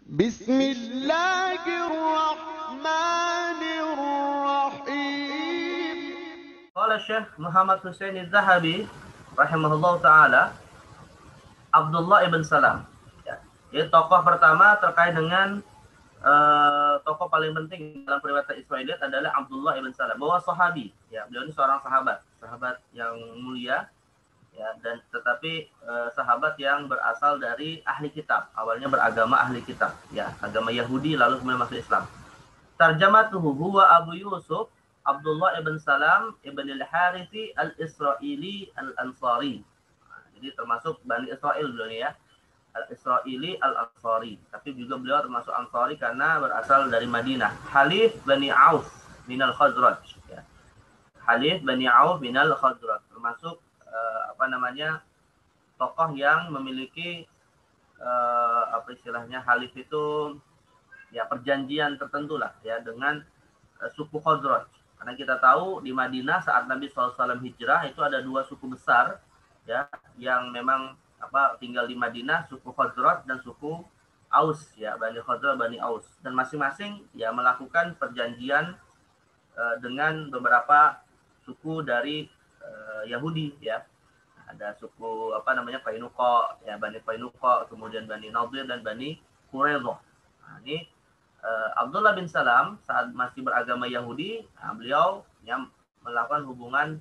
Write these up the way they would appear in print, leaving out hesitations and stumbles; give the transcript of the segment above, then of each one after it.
بسم الله الرحمن الرحيم. Qala Syekh Muhammad Husain Az-Zahabi rahimahullah taala, Abdullah ibn Salam. Ya. Jadi tokoh pertama terkait dengan tokoh paling penting dalam periwayatan Israiliyat adalah Abdullah ibn Salam. Bahwa sahabi, ya, beliau ini seorang sahabat yang mulia, ya, dan tetapi sahabat yang berasal dari ahli kitab. Awalnya beragama ahli kitab, ya, agama Yahudi lalu kemudian masuk Islam. Tarjamatuhu huwa Abu Yusuf Abdullah ibn Salam ibn al-Harithi al-Israili al-Ansari. Jadi termasuk Bani Israel beliau ini, ya. Al-Israili al-Ansari. Tapi juga beliau termasuk Ansari karena berasal dari Madinah. Halif Bani Auf minal Khazraj. Ya. Halif Bani Auf minal Khazraj. Termasuk tokoh yang memiliki apa istilahnya, halif itu ya perjanjian tertentu lah, ya, dengan suku Khazraj. Karena kita tahu di Madinah saat Nabi SAW hijrah itu ada dua suku besar, ya, yang memang tinggal di Madinah, suku Khazraj dan suku Aus, ya, Bani Khazraj, Bani Aus, dan masing-masing ya melakukan perjanjian dengan beberapa suku dari Yahudi, ya. Ada suku Qainuqa, ya, Bani Qainuqa, kemudian Bani Nadir dan Bani Quraidah. Nah, ini Abdullah bin Salam saat masih beragama Yahudi, beliau yang melakukan hubungan,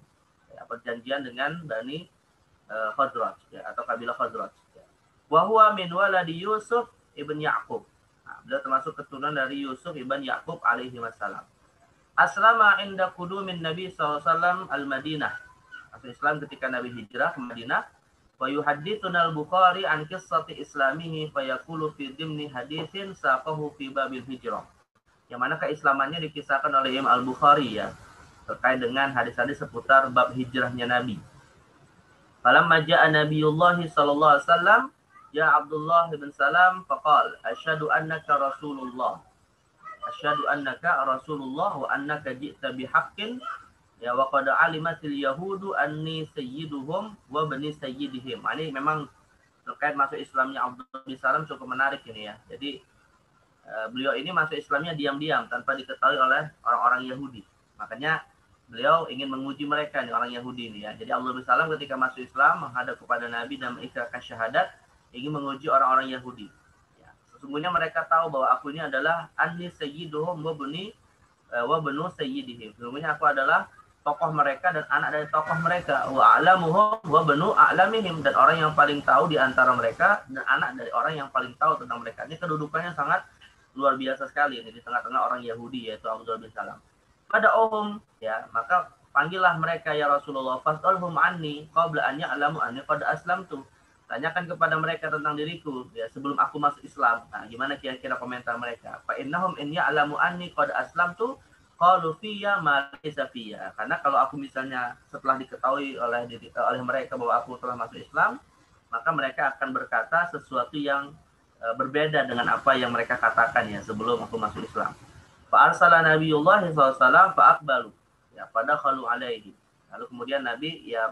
ya, perjanjian dengan Bani Khazraj, ya, atau kabilah Khazraj. Ya. Wa huwa min waladi Yusuf ibn Ya'qub. Nah, beliau termasuk keturunan dari Yusuf ibn Ya'qub alaihi wassalam. Aslama inda qudumin Nabi SAW al-Madinah. Masuk Islam ketika Nabi hijrah ke Madinah. Wa yuhaddithuna al-Bukhari an qissati islamihi fayaqulu fi dimni haditsin saqahu fi babil hijrah. Yang mana keislamannya dikisahkan oleh Imam Al-Bukhari, ya, terkait dengan hadis-hadis seputar bab hijrahnya Nabi. Falamma ja'a Nabiyullah sallallahu alaihi wasallam, ya Abdullah bin Salam faqal asyhadu annaka Rasulullah. Asyhadu annaka Rasulullah wa annaka ji'ta bihaqqin, ya, wa qad alimatil yahudu anni sayyiduhum wa bani sayyidihim. Ini memang terkait masuk Islamnya Abdullah bin Salam cukup menarik ini, ya. Jadi beliau ini masuk Islamnya diam-diam tanpa diketahui oleh orang-orang Yahudi. Makanya beliau ingin menguji mereka nih, orang Yahudi ini, ya. Jadi Abdullah bin Salam ketika masuk Islam menghadap kepada Nabi dan mengikrarkan syahadat, ingin menguji orang-orang Yahudi. Ya, sesungguhnya mereka tahu bahwa aku ini adalah anni sayyiduhum wa banu sayyidihim. Sesungguhnya aku adalah tokoh mereka dan anak dari tokoh mereka. Wa a'lamuhum wa banu a'lamihim, dan orang yang paling tahu di antara mereka dan anak dari orang yang paling tahu tentang mereka. Ini kedudukannya sangat luar biasa sekali ini di tengah-tengah orang Yahudi, yaitu Abdullah bin Salam. Pada ya, maka panggillah mereka, ya Rasulullah, fas'alhum anni qabla an ya'lamu anni qad aslamtu. Tanyakan kepada mereka tentang diriku, ya, sebelum aku masuk Islam. Nah, gimana kira-kira komentar mereka? Fa innahum in ya'lamu anni qad aslamtu qalu fiyya ma laysa fiyya. Karena kalau aku misalnya setelah diketahui oleh mereka bahwa aku telah masuk Islam, maka mereka akan berkata sesuatu yang berbeda dengan apa yang mereka katakan, ya, sebelum aku masuk Islam. Fa arsala Nabiyullah SAW fa aqbalu, ya, fadakhalu alaihi. Lalu kemudian Nabi, ya,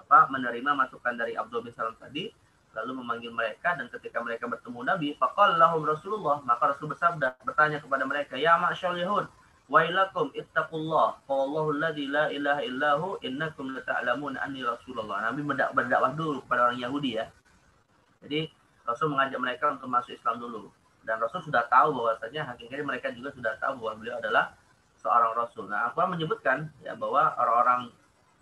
menerima masukan dari Abdullah bin Salam tadi, lalu memanggil mereka, dan ketika mereka bertemu Nabi, faqala lahum Rasulullah, maka Rasul bersabda, bertanya kepada mereka, ya ma'syal yahud, wailakum ittaqullah, wallahu alladzi la ilaha illahu innakum lata'lamun anni Rasulullah. Nabi berdakwah dulu kepada orang Yahudi, ya. Jadi Rasul mengajak mereka untuk masuk Islam dulu. Dan Rasul sudah tahu bahwasanya hakikatnya mereka juga sudah tahu bahwa beliau adalah seorang Rasul. Nah, Al-Quran menyebutkan, ya, bahwa orang-orang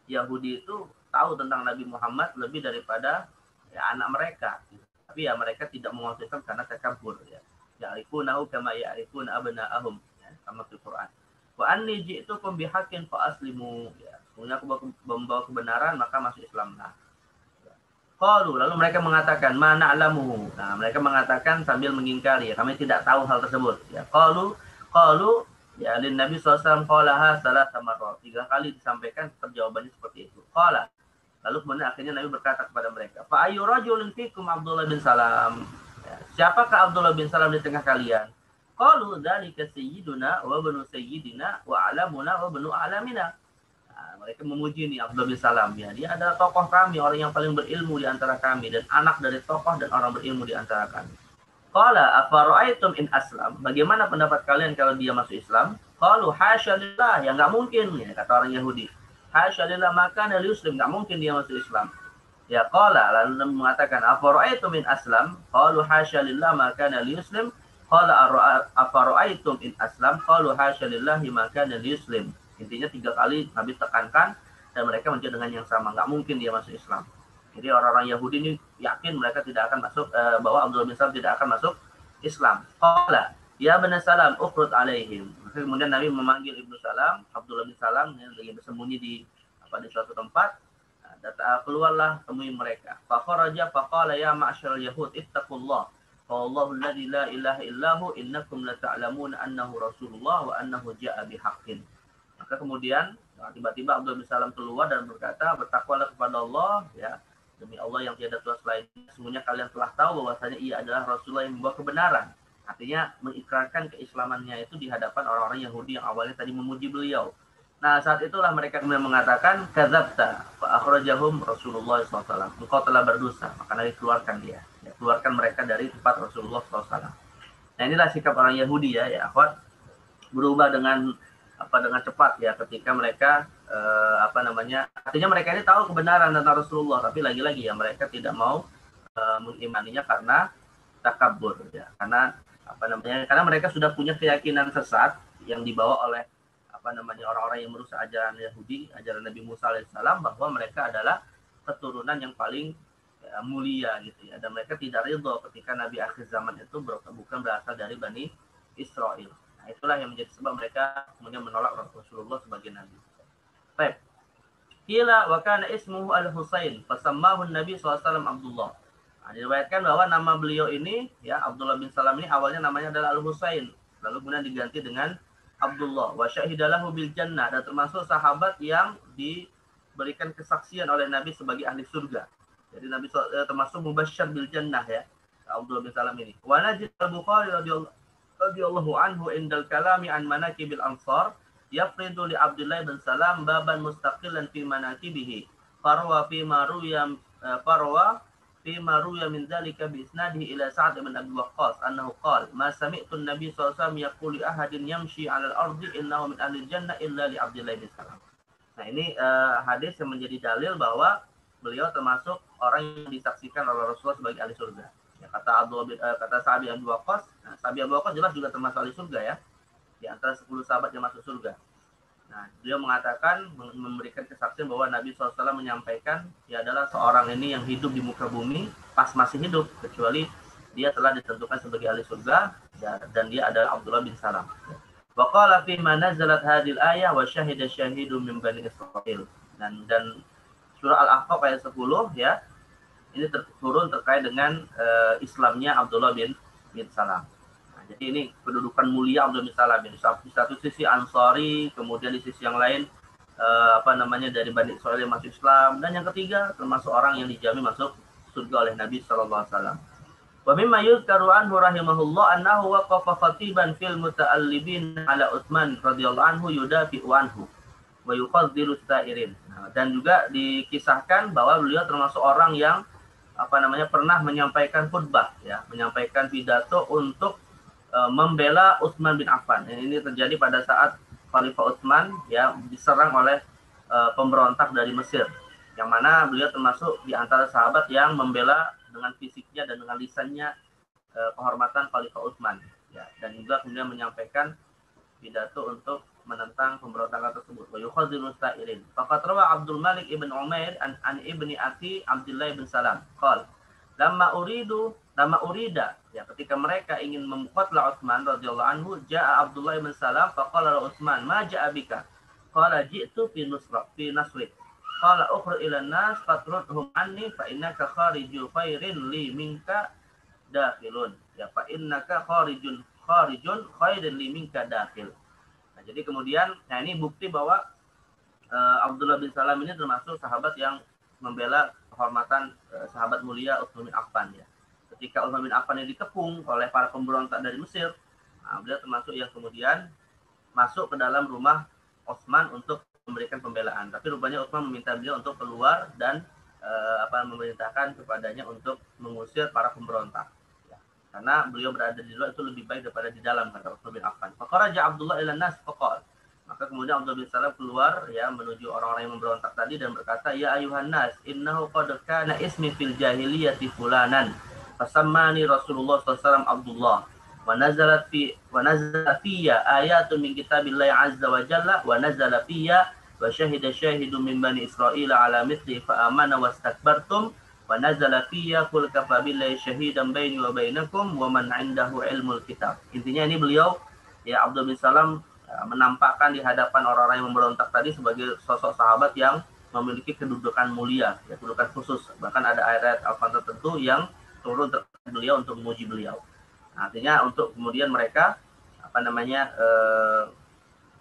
Yahudi itu tahu tentang Nabi Muhammad lebih daripada, ya, anak mereka. Tapi ya mereka tidak menguasai Islam karena takabur, ya. Ya'rifunahu kama ya'rifuna abna'ahum, ya, sama di Quran. Wa anni ji'tukum bihaqqin fa aslimu, ya. Sebenarnya aku membawa kebenaran, maka masuk Islam. Nah, qalu, lalu mereka mengatakan mana alamu. Nah, mereka mengatakan sambil mengingkari, ya, kami tidak tahu hal tersebut, ya. Qalu, ya, lin Nabi SAW qalaha salasah marrat. 3 kali disampaikan perjawabannya seperti itu. Qala, lalu kemudian akhirnya Nabi berkata kepada mereka, fa ayu rajulin fikum Abdullah bin Salam, ya, siapakah Abdullah bin Salam di tengah kalian? Qalu dzalika sayyiduna wa banu sayyidina wa alamuna wa banu alamina. Mereka memuji nih Abdullah bin Salam, ya, dia adalah tokoh kami, orang yang paling berilmu di antara kami, dan anak dari tokoh dan orang berilmu di antara kami. Qala afara'aitum in aslam? Bagaimana pendapat kalian kalau dia masuk Islam? Qalu hasya lillah, ya nggak mungkin, ya kata orang Yahudi. Hasya lillah, maka dari Muslim nggak mungkin dia masuk Islam. Ya qala, lalu Nabi mengatakan afara'aitum in aslam? Qalu hasya lillah, maka dari Muslim. Qala afara'aitum in aslam? Qalu hasya lillahi, maka dari Muslim. Intinya 3 kali Nabi tekankan dan mereka menjawab dengan yang sama, nggak mungkin dia masuk Islam. Jadi orang-orang Yahudi ini yakin mereka tidak akan masuk, bahwa Abdullah bin Salam tidak akan masuk Islam. Qala ya bin Salam ukhrud alaihim. Kemudian Nabi memanggil Ibnu Salam, Abdullah bin Salam yang lagi bersembunyi di suatu tempat. Keluarlah temui mereka. Fa kharaja fa qala ya ma'syaral yahud ittaqullah. Wallahu alladzi la ilaha illahu innakum la ta'lamuna annahu rasulullah wa annahu ja'a bihaqqin. Maka kemudian tiba-tiba Abdullah bin Salam keluar dan berkata, bertakwalah kepada Allah, ya, demi Allah yang tiada Tuhan selainnya, sesungguhnya kalian telah tahu bahwasanya ia adalah Rasulullah yang membawa kebenaran. Artinya mengikrarkan keislamannya itu di hadapan orang-orang Yahudi yang awalnya tadi memuji beliau. Nah, saat itulah mereka kemudian mengatakan, kadzabta fa akhrajahum Rasulullah SAW. Engkau telah berdosa, maka Nabi keluarkan dia. Ya, keluarkan mereka dari tempat Rasulullah SAW. Nah, inilah sikap orang Yahudi ya akhwat, berubah dengan cepat ya ketika mereka artinya mereka ini tahu kebenaran tentang Rasulullah, tapi lagi-lagi ya mereka tidak mau mengimaninya karena takabur ya, karena mereka sudah punya keyakinan sesat yang dibawa oleh orang-orang yang merusak ajaran Yahudi, ajaran Nabi Musa alaihissalam, bahwa mereka adalah keturunan yang paling mulia gitu ya, dan mereka tidak ridho ketika Nabi akhir zaman itu bukan berasal dari Bani Israel. Nah, itulah yang menjadi sebab mereka kemudian menolak Rasulullah sebagai nabi. Baik. Qila wa kana ismuhu Al-Husain, fasammahu Nabi SAW Abdullah. Nah, diriwayatkan bahwa nama beliau ini ya Abdullah bin Salam ini awalnya namanya adalah Al-Husain, lalu kemudian diganti dengan Abdullah. Wa syahidalahu bil jannah, dan termasuk sahabat yang diberikan kesaksian oleh Nabi sebagai ahli surga. Jadi Nabi termasuk mubasysyar bil jannah ya, Abdullah bin Salam ini. Wa najid Al-Bukhari radhiyallahu anhu indal kalami an manakibil ansar yafridu li Abdullah bin Salam baban mustaqilan fi manakibihi farwa fi ma ruya min dzalika bi isnadihi ila Sa'd bin Abi Waqqas annahu qala ma sami'tu an-nabiy sallallahu alaihi wasallam yaqulu li ahadin yamshi 'ala al-ardi innahu min ahli al-jannah illa li Abdullah bin Salam. Nah, ini hadis yang menjadi dalil bahwa beliau termasuk orang yang disaksikan oleh Rasulullah sebagai ahli surga. Ya, kata Sa'd bin Abi Waqqas, nah, Sa'd bin Abi Waqqas jelas juga termasuk ahli surga ya, di antara 10 sahabat yang masuk surga. Nah, beliau mengatakan, memberikan kesaksian bahwa Nabi SAW menyampaikan dia adalah seorang ini yang hidup di muka bumi pas masih hidup, kecuali dia telah ditentukan sebagai ahli surga, dan dia adalah Abdullah bin Salam. Wa qala fi ma nazalat hadhil ayah wa syahida syahidun min bani Israil. Dan surah Al-Ahqaf ayat 10 ya, ini turun terkait dengan Islamnya Abdullah bin Salam. Nah, jadi ini kedudukan mulia Abdullah bin Salam. Di satu sisi Ansari, kemudian di sisi yang lain dari Bani Israil yang masuk Islam, dan yang ketiga termasuk orang yang dijamin masuk surga oleh Nabi sallallahu alaihi wasallam. Wa mimma yuzkaru anhu rahimahullah annahu waqafa khatiban fil muta'allibin ala Utsman radhiyallahu anhu yudafi'u anhu wa yuqaddiru sa'irin. Nah, dan juga dikisahkan bahwa beliau termasuk orang yang pernah menyampaikan khutbah ya, menyampaikan pidato untuk membela Utsman bin Affan. Ini terjadi pada saat Khalifah Utsman ya diserang oleh pemberontak dari Mesir, yang mana beliau termasuk di antara sahabat yang membela dengan fisiknya dan dengan lisannya kehormatan Khalifah Utsman ya, dan juga kemudian menyampaikan pidato untuk menentang pemberontakan tersebut. Wa yukhadhiru sa'irin. Faqad rawa Abdul Malik ibn Umair an ibni Aki Abdullah bin Salam qala lamma urida ya, ketika mereka ingin memqatla Utsman radhiyallahu anhu, jaa Abdullah bin Salam faqala la Utsman ma jaa bika qala ji'tu fi nasrik qala ukhruj ila an-nas fatrudhum anni fa innaka khariju khairin li minka dakhilun ya, fa innaka kharijun khairin li minka dakhil. Nah, jadi kemudian, ini bukti bahwa Abdullah bin Salam ini termasuk sahabat yang membela kehormatan sahabat mulia Utsman bin Affan ya. Ketika Utsman bin Affan ini dikepung oleh para pemberontak dari Mesir, beliau termasuk yang kemudian masuk ke dalam rumah Utsman untuk memberikan pembelaan. Tapi rupanya Utsman meminta beliau untuk keluar dan memerintahkan kepadanya untuk mengusir para pemberontak. Ya. Karena beliau berada di luar itu lebih baik daripada di dalam, kata Utsman bin Affan. Faqaraja Abdullah ila nas faqala. Maka kemudian Abdullah bin Salam keluar ya menuju orang-orang yang memberontak tadi dan berkata, "Ya ayuhan nas, innahu qad kana ismi fil jahiliyati fulanan. Fasammani Rasulullah SAW Abdullah. Wa nazalat fiyya ayatun min kitabillahi azza wa jalla wa nazala fiyya wa syahida syahidun min bani Israil ala mithli fa amana wastakbartum wa nazala fiyya qul kafa billahi syahidan baini wa bainakum wa man 'indahu ilmul kitab." Intinya ini beliau ya Abdullah bin Salam menampakkan di hadapan orang-orang yang memberontak tadi sebagai sosok sahabat yang memiliki kedudukan mulia, ya, kedudukan khusus. Bahkan ada ayat Al-Quran tertentu yang turun terkait beliau untuk memuji beliau. Nah, artinya untuk kemudian mereka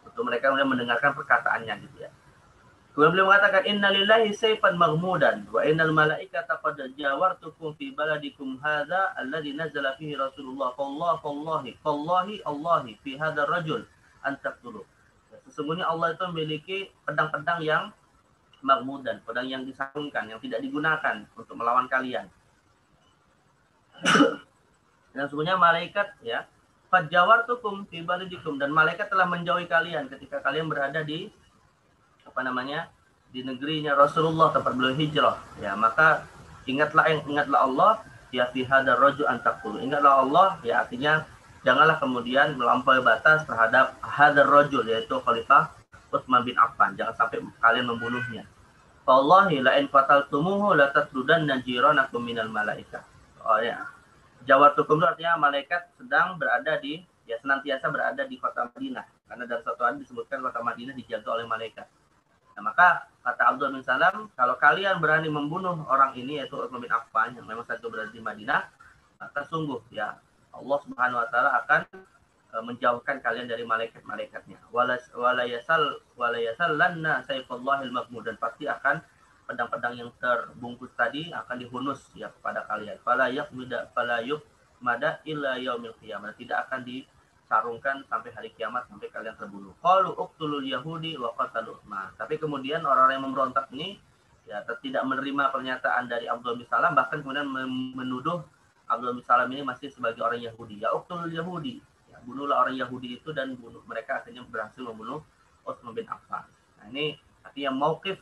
untuk mereka kemudian mendengarkan perkataannya gitu ya. Kemudian beliau mengatakan inna lillahi sayfan maghmudan wa innal malaikata qad jawartukum fi baladikum hadza alladhi nazala fihi Rasulullah fallahi fi hadzal rajul antak dulu. Sesungguhnya Allah itu memiliki pedang-pedang yang maghmudan, pedang yang disarungkan, yang tidak digunakan untuk melawan kalian. Dan sesungguhnya malaikat ya, fajawartukum fi baladikum, dan malaikat telah menjauhi kalian ketika kalian berada di di negerinya Rasulullah tempat beliau hijrah. Ya, maka ingatlah Allah ya fi hadzal rajul antak dulu. Ingatlah Allah ya artinya janganlah kemudian melampaui batas terhadap hadzal rajul, yaitu Khalifah Utsman bin Affan. Jangan sampai kalian membunuhnya. Wallahi la in qataltumuhu la tatrudanna jiranakum minal malaikah. Oh ya. Jawartukum itu artinya malaikat sedang berada di senantiasa berada di kota Madinah. Karena dalam satu hadis disebutkan kota Madinah dijaga oleh malaikat. Nah, maka kata Abdullah bin Salam, kalau kalian berani membunuh orang ini yaitu Utsman bin Affan yang memang saat itu berada di Madinah, maka sungguh ya Allah Subhanahu wa taala akan menjauhkan kalian dari malaikat-malaikatnya. Wala yasallanna sayfullahil maghmud, dan pasti akan pedang-pedang yang terbungkus tadi akan dihunus ya kepada kalian. Fala yukmada illa yaumil qiyamah, tidak akan disarungkan sampai hari kiamat sampai kalian terbunuh. Qalu uqtulul yahudi wa qatalu Utsman. Tapi kemudian orang-orang yang memberontak ini ya tidak menerima pernyataan dari Abdullah bin Salam, bahkan kemudian menuduh Abdullah bin Salam ini masih sebagai orang Yahudi. Ya uqtulul Yahudi. Ya, bunuhlah orang Yahudi itu, dan mereka akhirnya berhasil membunuh Utsman bin Affan. Nah, ini artinya mauqif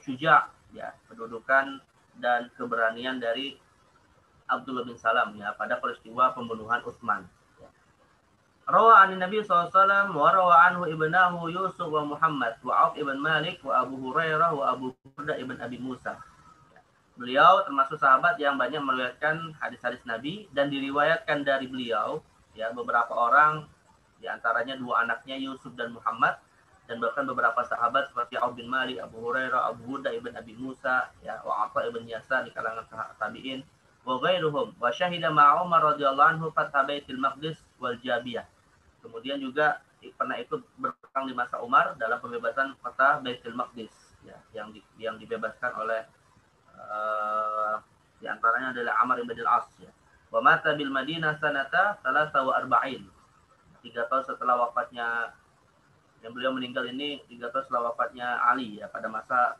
syuja, ya, kedudukan dan keberanian dari Abdullah bin Salam ya pada peristiwa pembunuhan Utsman. Ya. Rawa an Nabi SAW wa rawa anhu ibnahu Yusuf wa Muhammad wa Auf ibn Malik wa Abu Hurairah wa Abu Burda ibn Abi Musa. Beliau termasuk sahabat yang banyak meriwayatkan hadis-hadis Nabi, dan diriwayatkan dari beliau ya beberapa orang, diantaranya dua anaknya Yusuf dan Muhammad, dan bahkan beberapa sahabat seperti Auf bin Malik, Abu Hurairah, Abu Burda ibn Abi Musa, ya, wa Atha ibn Yasar di kalangan tabi'in, wa ghairuhum, wa syahida ma'a Umar radhiyallahu anhu fatha Baitul Maqdis wal Jabiyah. Kemudian juga pernah ikut berperang di masa Umar dalam pembebasan kota Baitul Maqdis ya, yang dibebaskan oleh di antaranya adalah Amr ibn al-As ya. Wa mata bil Madinah sanata 43. 3 tahun setelah wafatnya, yang beliau meninggal ini 3 tahun setelah wafatnya Ali ya pada masa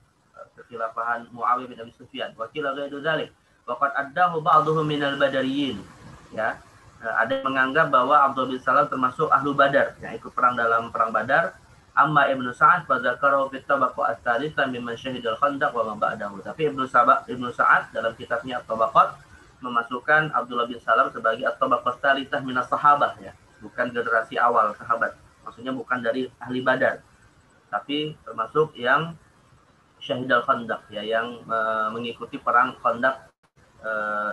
kekhilafahan Muawiyah bin Abi Sufyan. Wa qila ghairu dzalik wa qad addahu ba'dhum minal badariyin ya. Ada yang menganggap bahwa Abdullah bin Salam termasuk ahlu Badar yang ikut perang dalam perang Badar. Amma Ibnu Sa'ad fa dzakarahu fi tabaqat ats-tsalitsah mimman syahidal Khandaq wa ma ba'dahu. Tapi Ibnu Sa'ad dalam kitabnya At-Tabaqat memasukkan Abdullah bin Salam sebagai at-tabaqat ats-tsalitsah minas sahabah ya, bukan generasi awal sahabat. Maksudnya bukan dari ahli Badar, tapi termasuk yang syahidal Khandaq ya, yang mengikuti perang Khandaq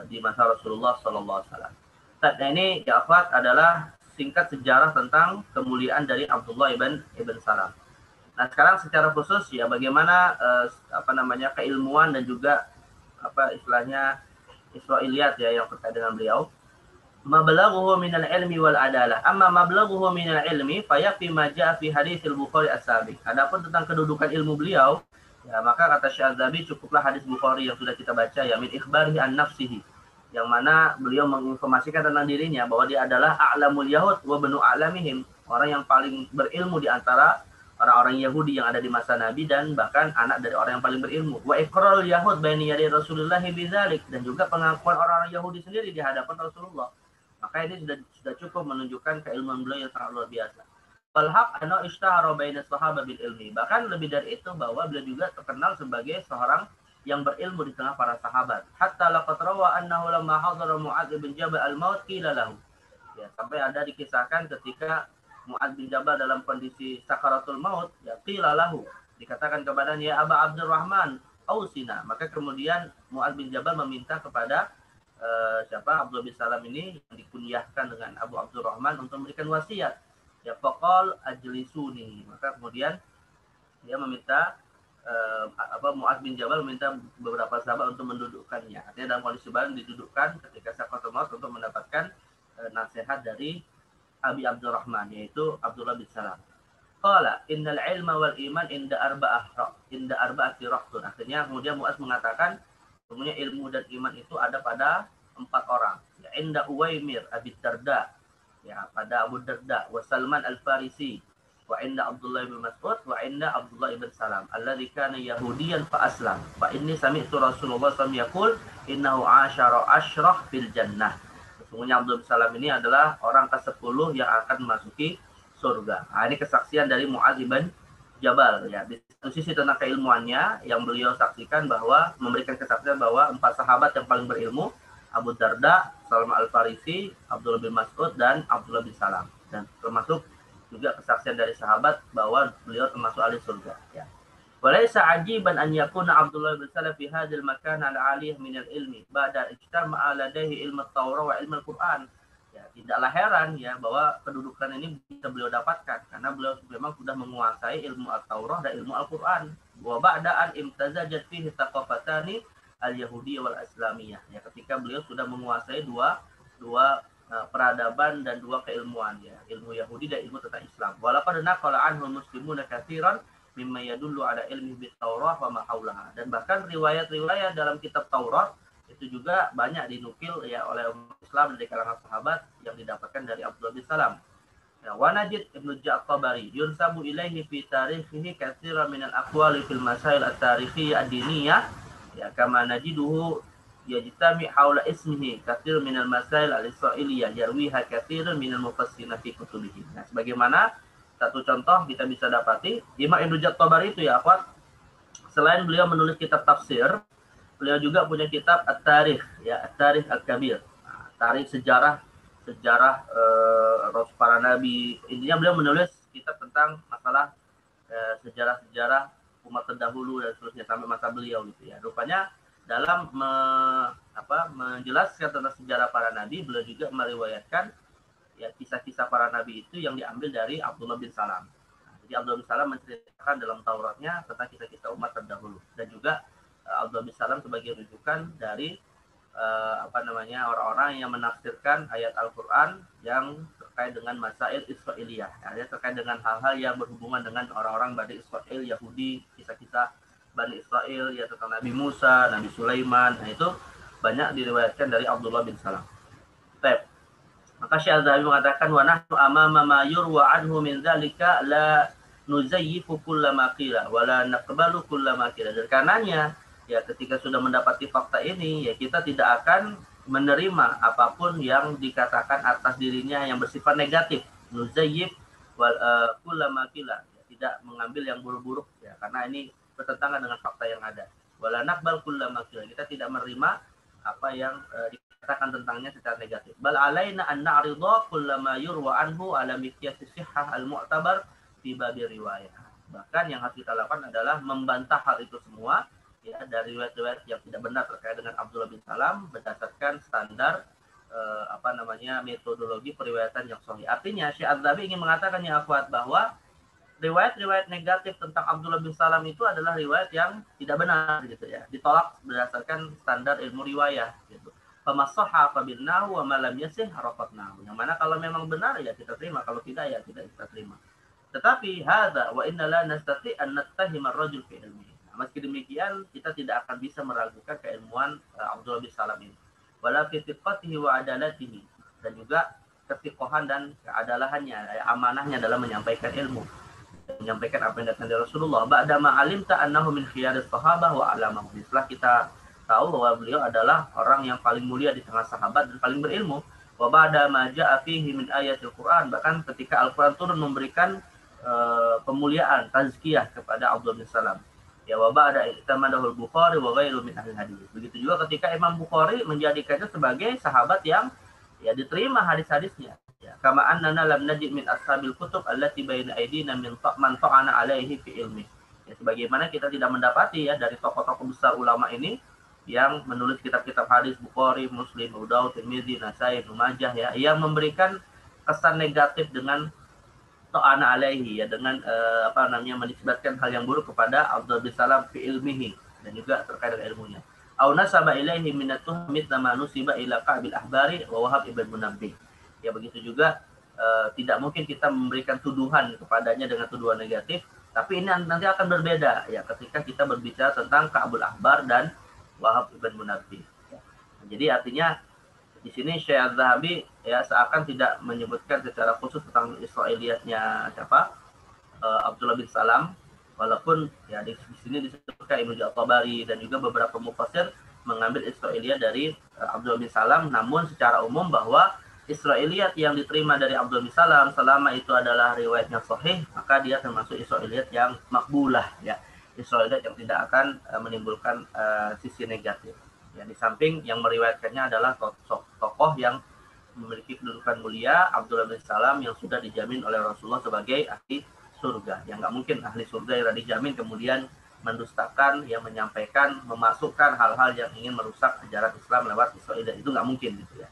di masa Rasulullah sallallahu alaihi wasallam. Nah, ini ya akhwat adalah singkat sejarah tentang kemuliaan dari Abdullah ibn Salam. Nah, sekarang secara khusus ya bagaimana keilmuan dan juga istilahnya Israiliyat ya yang terkait dengan beliau. Mablaghuhu minal ilmi wal adalah. Amma mablaghuhu minal ilmi fayakfi ma jaa fi haditsil Bukhari as-sabiq. Adapun tentang kedudukan ilmu beliau, ya maka kata Syadzabi cukuplah hadis Bukhari yang sudah kita baca ya, min ikhbarihi an nafsihi, yang mana beliau menginformasikan tentang dirinya bahwa dia adalah a'lamul yahud wa banu a'lamihim, orang yang paling berilmu di antara orang-orang Yahudi yang ada di masa Nabi, dan bahkan anak dari orang yang paling berilmu. Wa iqrarul yahud baina yaday Rasulullah bidzalik, dan juga pengakuan orang-orang Yahudi sendiri di hadapan Rasulullah Maka ini sudah cukup menunjukkan keilmuan beliau yang sangat luar biasa. Wal haq anna ishtahara baina sahaba bil ilmi. Bahkan lebih dari itu bahwa beliau juga terkenal sebagai seorang yang berilmu di tengah para sahabat. Hatta laqad rawa annahu lamma hadara Mu'adz bin Jabal al-maut qila lahu. Ya, sampai ada dikisahkan ketika Mu'adz bin Jabal dalam kondisi sakaratul maut, ya qila lahu, dikatakan kepadanya, ya Aba Abdurrahman ausina. Maka kemudian Mu'adz bin Jabal meminta kepada Abdullah bin Salam ini yang dikunyahkan dengan Abu Abdurrahman untuk memberikan wasiat. Ya faqal ajlisuni. Maka kemudian dia meminta Mu'adz bin Jabal meminta beberapa sahabat untuk mendudukkannya. Artinya dalam kondisi bareng didudukkan ketika sakaratul maut untuk mendapatkan nasihat dari Abi Abdurrahman, yaitu Abdullah bin Salam. Qala innal ilma wal iman inda arba'ati rahtun. Artinya kemudian Mu'adz mengatakan semuanya ilmu dan iman itu ada pada 4 orang. Ya, inda Uwaimir Abi Darda, ya pada Abu Darda, wa Salman Al-Farisi, wa inda Abdullah bin Mas'ud, wa inda Abdullah bin Salam alladzi kana yahudiyan fa aslam. Fa inni sami'tu Rasulullah sallallahu alaihi wasallam yaqul innahu asyara asyrah fil jannah. Sesungguhnya Abdullah bin Salam ini adalah orang ke-10 yang akan memasuki surga. Nah, ini kesaksian dari Mu'adz bin Jabal, ya. Di satu sisi tentang keilmuannya yang beliau saksikan bahwa memberikan kesaksian bahwa 4 sahabat yang paling berilmu, Abu Darda, Salman Al-Farisi, Abdullah bin Mas'ud, dan Abdullah bin Salam. Dan termasuk juga kesaksian dari sahabat bahwa beliau termasuk ahli surga, ya. Walaysa ajiban an yakuna Abdullah bin Salam fi hadzal makan al-aliyah min al-ilmi ba'da ijtama'a ladaihi ilmu at-Taurah wa ilmu al-Qur'an. Ya, tidaklah heran ya bahwa kedudukan ini bisa beliau dapatkan karena beliau memang sudah menguasai ilmu at-Taurah dan ilmu Al-Qur'an. Wa ba'da an imtazajat fihi thaqafatani al-yahudiyyah wal islamiyah. Ya, ketika beliau sudah menguasai dua peradaban dan 2 keilmuan, ya, ilmu Yahudi dan ilmu tentang Islam. Walaqad naqala anhu muslimuna katsiran mimma yadullu ala ilmi bit Taurah wa ma haulaha. Dan bahkan riwayat-riwayat dalam kitab Taurat itu juga banyak dinukil ya oleh umat Islam dari kalangan sahabat yang didapatkan dari Abdullah bin Salam. Ya, wa najid Ibnu Ja'tabari yunsabu ilaihi fi tarikhihi katsiran min al-aqwali fil masail at-tarikhiyah ad-diniyah, ya kama najiduhu yajtami haula ismihi katsir min al-masail al-israiliyah yarwiha katsirun min al-mufassirin fi kutubihi. Nah, sebagaimana satu contoh kita bisa dapati Imam Ibnu Ja'tabari itu ya akhwat, selain beliau menulis kitab tafsir, beliau juga punya kitab At-Tarikh, ya At-Tarikh Al-Kabir. Nah, tarikh sejarah Rasul para nabi. Intinya beliau menulis kitab tentang masalah sejarah-sejarah umat terdahulu dan seterusnya sampai masa beliau gitu ya. Rupanya dalam menjelaskan tentang sejarah para nabi, beliau juga meriwayatkan ya kisah-kisah para nabi itu yang diambil dari Abdullah bin Salam. Nah, jadi Abdullah bin Salam menceritakan dalam Tauratnya tentang kisah-kisah umat terdahulu, dan juga Abdullah bin Salam sebagai rujukan dari orang-orang yang menafsirkan ayat Al-Qur'an yang terkait dengan masail Israiliyah, ya, terkait dengan hal-hal yang berhubungan dengan orang-orang Bani Israel, Yahudi, kisah-kisah Bani Israel ya tentang Nabi Musa, Nabi Sulaiman. Nah, itu banyak diriwayatkan dari Abdullah bin Salam. Maka Syekh Az-Zahabi mengatakan wa nahnu amama ma yurwa anhu min dzalika la nuzayyifu kullama qila wa la naqbalu kullama qila. Dan karenanya ya ketika sudah mendapati fakta ini ya kita tidak akan menerima apapun yang dikatakan atas dirinya yang bersifat negatif. Nuzayyif wal kullama qila, ya, tidak mengambil yang buruk-buruk ya karena ini bertentangan dengan fakta yang ada. Wa la naqbal kullama qila, kita tidak menerima apa yang dikatakan tentangnya secara negatif. Bal alaina an na'ridha kullama yurwa anhu ala miqyas sihhah al-mu'tabar fi bab riwayah. Bahkan yang harus kita lakukan adalah membantah hal itu semua ya dari riwayat-riwayat yang tidak benar terkait dengan Abdullah bin Salam berdasarkan standar metodologi periwayatan yang sahih. Artinya Syekh Az-Zahabi ingin mengatakan ya akhwat bahwa riwayat-riwayat negatif tentang Abdullah bin Salam itu adalah riwayat yang tidak benar gitu ya, ditolak berdasarkan standar ilmu riwayah gitu. Famasahha qabilnahu wa ma lam yasih rafadnahu. Yang mana kalau memang benar ya kita terima, kalau tidak ya tidak kita terima. Tetapi hadza wa inna la nastati an nattahima ar-rajul fi ilmihi. Nah, meski demikian kita tidak akan bisa meragukan keilmuan Abdullah bin Salam ini. Wala fi thiqatihi wa adalatihi, dan juga ketiqohan dan keadalahannya, amanahnya dalam menyampaikan ilmu, menyampaikan apa yang datang dari Rasulullah. Ba'da ma alimta annahu min khiyaris sahabah wa alamahum. Setelah kita tahu bahwa beliau adalah orang yang paling mulia di tengah sahabat dan paling berilmu. wa ba'da ma ja'a fihi min ayatil Quran, bahkan ketika Al-Quran turun memberikan pemuliaan, tazkiyah kepada Abdullah bin Salam. Ya, wa ba'da i'tamadahul Bukhari wa ghairu min ahli hadis. Begitu juga ketika Imam Bukhari menjadikannya sebagai sahabat yang ya diterima hadis-hadisnya. Ya, kama annana lam najid min ashabil kutub allati baina aydina min man ta'ana alaihi fi ilmi. Ya, sebagaimana kita tidak mendapati ya dari tokoh-tokoh besar ulama ini yang menulis kitab-kitab hadis Bukhari, Muslim, Abu Daud, Tirmidzi, Nasai, Ibnu Majah ya, yang memberikan kesan negatif dengan ta'ana alaihi ya, dengan menisbatkan hal yang buruk kepada Abdullah bin Salam fi ilmihi dan juga terkait dengan ilmunya. Au nasaba ilaihi minat tuhmit nama nusiba ila Ka'bil Ahbari wa Wahab ibn Munabbih. Ya begitu juga tidak mungkin kita memberikan tuduhan kepadanya dengan tuduhan negatif, tapi ini nanti akan berbeda ya ketika kita berbicara tentang Ka'bul Ahbar dan Wahab ibn Munabbih. Ya. Jadi artinya di sini Syekh Az-Zahabi ya seakan tidak menyebutkan secara khusus tentang Israiliyatnya siapa Abdullah bin Salam, walaupun ya di sini disebutkan Ibnu At-Tabari dan juga beberapa mufassir mengambil Israiliyat dari Abdullah bin Salam, namun secara umum bahwa Israiliyat yang diterima dari Abdullah bin Salam selama itu adalah riwayatnya sahih, maka dia termasuk Israiliyat yang makbulah ya. Israiliyat yang tidak akan menimbulkan sisi negatif. Ya, di samping yang meriwayatkannya adalah tokoh yang memiliki kedudukan mulia, Abdullah bin Salam, yang sudah dijamin oleh Rasulullah sebagai ahli surga. Yang nggak mungkin ahli surga yang dijamin kemudian mendustakan, yang menyampaikan, memasukkan hal-hal yang ingin merusak ajaran Islam lewat Israiliyat, itu nggak mungkin gitu ya.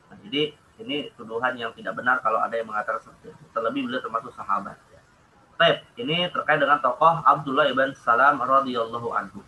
Nah, jadi ini tuduhan yang tidak benar kalau ada yang mengatakan seperti itu. Terlebih beliau termasuk sahabat. Ya. Baik, ini terkait dengan tokoh Abdullah ibn Salam radhiyallahu anhu.